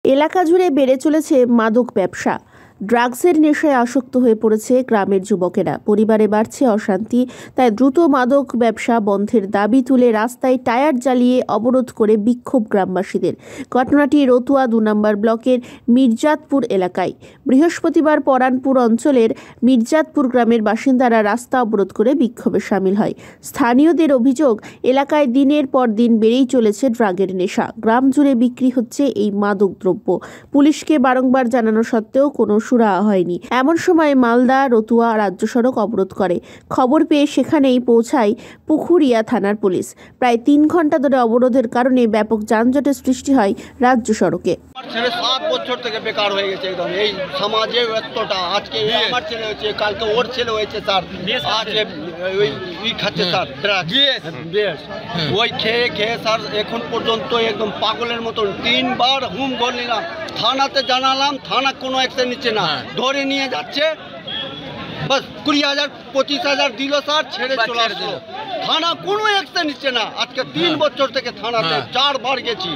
এলাকা জুড়ে বেড়ে চলেছে মাদক ব্যবসা। ড্রাগসের নেশায় আসক্ত হয়ে পড়েছে গ্রামের যুবকেরা। পরিবারে বাড়ছে অশান্তি, তাই দ্রুত মাদক ব্যবসা বন্ধের দাবি তুলে রাস্তায় টায়ার জ্বালিয়ে অবরোধ করে বিক্ষোভ গ্রামবাসীদের। ঘটনাটি রতুয়া ২ নম্বর ব্লকের মির্জাতপুর এলাকায়। বৃহস্পতিবার পরানপুর অঞ্চলের মির্জাতপুর গ্রামের বাসিন্দারা রাস্তা অবরোধ করে বিক্ষোভে সামিল হয়। স্থানীয়দের অভিযোগ, এলাকায় দিনের পর দিন বেড়েই চলেছে ড্রাগের নেশা। গ্রাম জুড়ে বিক্রি হচ্ছে এই মাদক দ্রব্য। পুলিশকে বারংবার জানানো সত্ত্বেও কোনো সুরাহা হয়নি। এমন সময় মালদা রতুয়া রাজ্য সড়ক অবরোধ করে। খবর পেয়ে সেখানেই পৌঁছায় পুকুরিয়া থানার পুলিশ। প্রায় ৩ ঘন্টা ধরে অবরোধের কারণে ব্যাপক যানজটের সৃষ্টি হয় রাজ্য সড়কে। আমার ছেলে 7 বছর থেকে বেকার হয়ে গেছে একদম। এই সমাজে এতটা, আজকে আমার ছেলে হয়েছে, কালকে ওর ছেলে হয়েছে স্যার। আজকে ওই খাচ্ছে স্যার ড্রাগস, ওই খেয়ে খেয়ে স্যার এখন পর্যন্ত একদম পাগলের মতন 3 বার হুম ঘর নিলাম, থানাতে জানালাম, থানা কোনো অ্যাকশন নিচ্ছে না, ধরে নিয়ে যাচ্ছে। বাস 20,000 25,000 দিল স্যার, ছেড়ে চলে আসলো। থানা কোনো অ্যাকশন নিচ্ছে না। আজকে 3 বছর থেকে থানাতে 4 বার গেছি।